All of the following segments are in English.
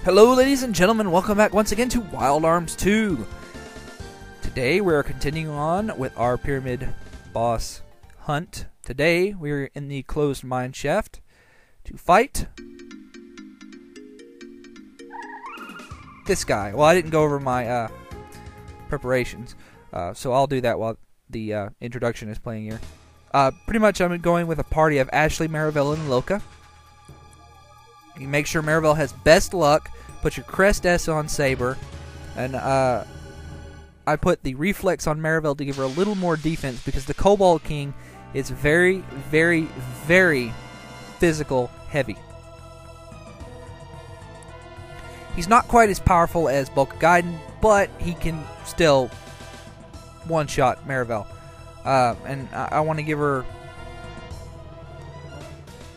Hello ladies and gentlemen, welcome back once again to Wild Arms 2. Today we are continuing on with our pyramid boss hunt. Today we are in the closed mine shaft to fight this guy. Well, I didn't go over my preparations, so I'll do that while the introduction is playing here. Pretty much I'm going with a party of Ashley, Marivel, and Lilka. You make sure Marivel has best luck. Put your Crest S on Saber, and I put the Reflex on Marivel to give her a little more defense because the Kobold King is very, very, very physical heavy. He's not quite as powerful as Bulk Gaiden, but he can still one-shot Marivel. And I want to give her...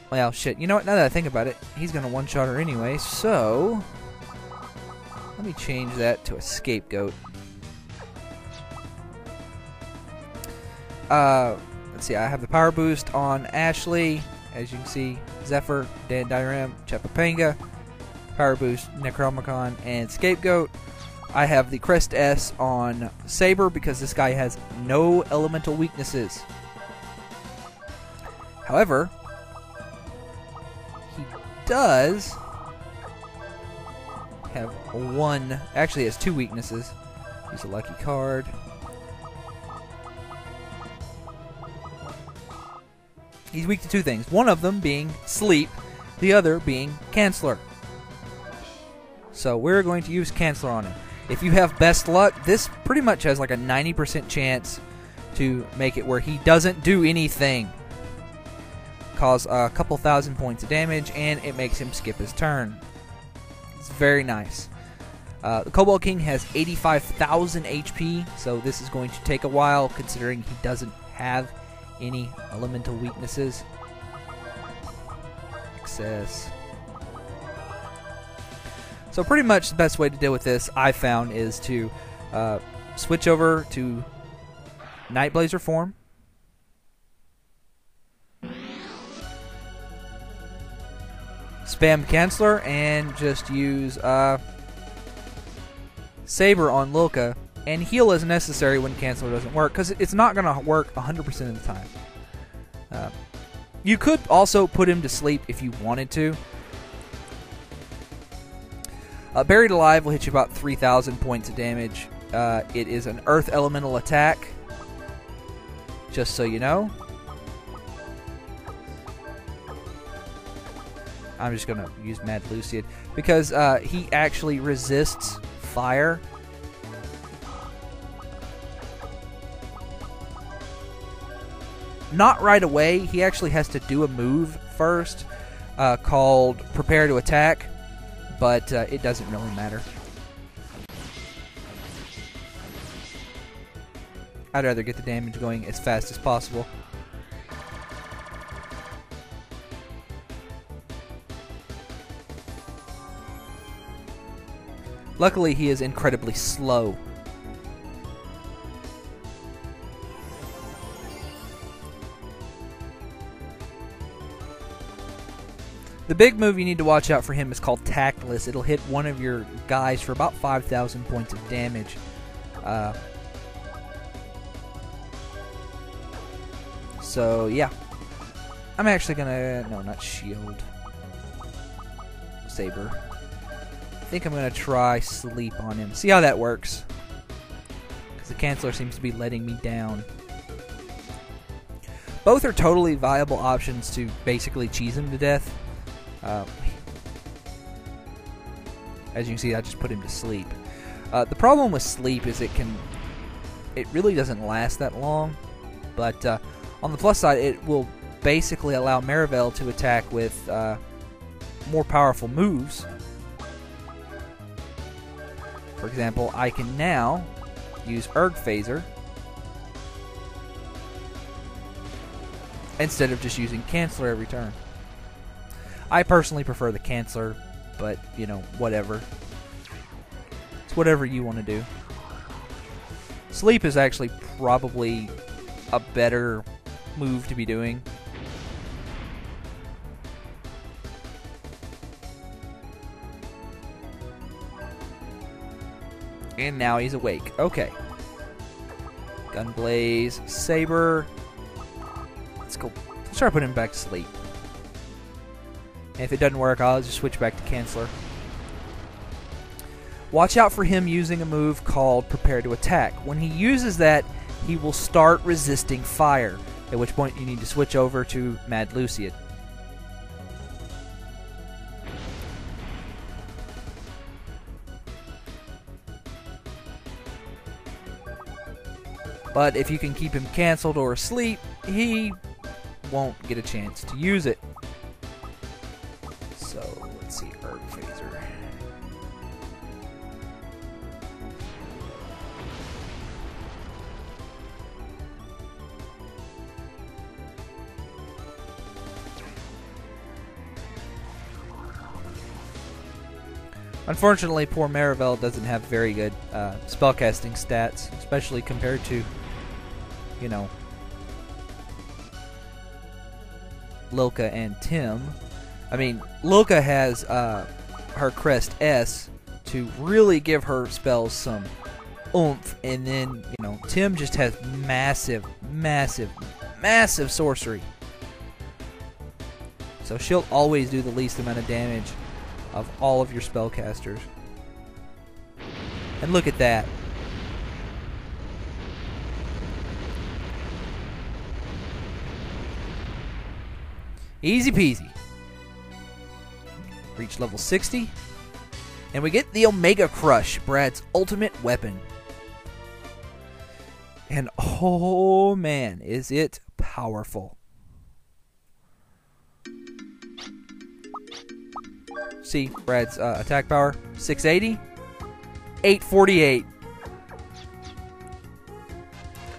Well, shit. You know what? Now that I think about it, he's going to one-shot her anyway, so... Let me change that to a scapegoat. Let's see, I have the power boost on Ashley. As you can see, Zephyr, Dandiram, Chapapanga. Power boost, necronomicon, and scapegoat. I have the Crest S on Saber because this guy has no elemental weaknesses. However, he does have one, actually has two weaknesses. Use a lucky card. He's weak to two things. One of them being sleep, the other being Canceller. So we're going to use Canceller on him. If you have best luck, this pretty much has like a 90% chance to make it where he doesn't do anything. Cause a couple thousand points of damage, and it makes him skip his turn. It's very nice. The Kobold King has 85,000 HP, so this is going to take a while considering he doesn't have any elemental weaknesses. Excess. So pretty much the best way to deal with this, I found, is to switch over to Nightblazer form. Spam Canceller and just use Saber on Lilka, and heal as necessary when Canceller doesn't work, because it's not going to work 100% of the time. You could also put him to sleep if you wanted to. Buried Alive will hit you about 3,000 points of damage. It is an Earth Elemental attack, just so you know. I'm just going to use Mad Lucied because he actually resists fire. Not right away. He actually has to do a move first called Prepare to Attack, but it doesn't really matter. I'd rather get the damage going as fast as possible. Luckily, he is incredibly slow. The big move you need to watch out for him is called Tactless. It'll hit one of your guys for about 5,000 points of damage. So, yeah. I'm actually gonna... No, not shield. Saber. I think I'm going to try sleep on him. See how that works. Because the Canceller seems to be letting me down. Both are totally viable options to basically cheese him to death. As you can see, I just put him to sleep. The problem with sleep is it really doesn't last that long. But on the plus side, it will basically allow Marivel to attack with more powerful moves. For example, I can now use Erg Phaser instead of just using Canceller every turn. I personally prefer the Canceller, but, you know, whatever. It's whatever you want to do. Sleep is actually probably a better move to be doing. And now he's awake. Okay. Gunblaze, Saber. Let's go. Start putting him back to sleep. And if it doesn't work, I'll just switch back to Canceller. Watch out for him using a move called Prepare to Attack. When he uses that, he will start resisting fire, at which point you need to switch over to Mad Lucied. But if you can keep him cancelled or asleep, he won't get a chance to use it. So, let's see, Herb Phaser. Unfortunately, poor Marivel doesn't have very good spellcasting stats, especially compared to, you know, Lilka and Tim. I mean, Lilka has her Crest S to really give her spells some oomph, and then, you know, Tim just has massive, massive, massive sorcery. So she'll always do the least amount of damage of all of your spellcasters. And look at that. Easy peasy. Reach level 60. And we get the Omega Crush, Brad's ultimate weapon. And oh man, is it powerful. See, Brad's attack power, 680, 848.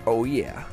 Oh yeah.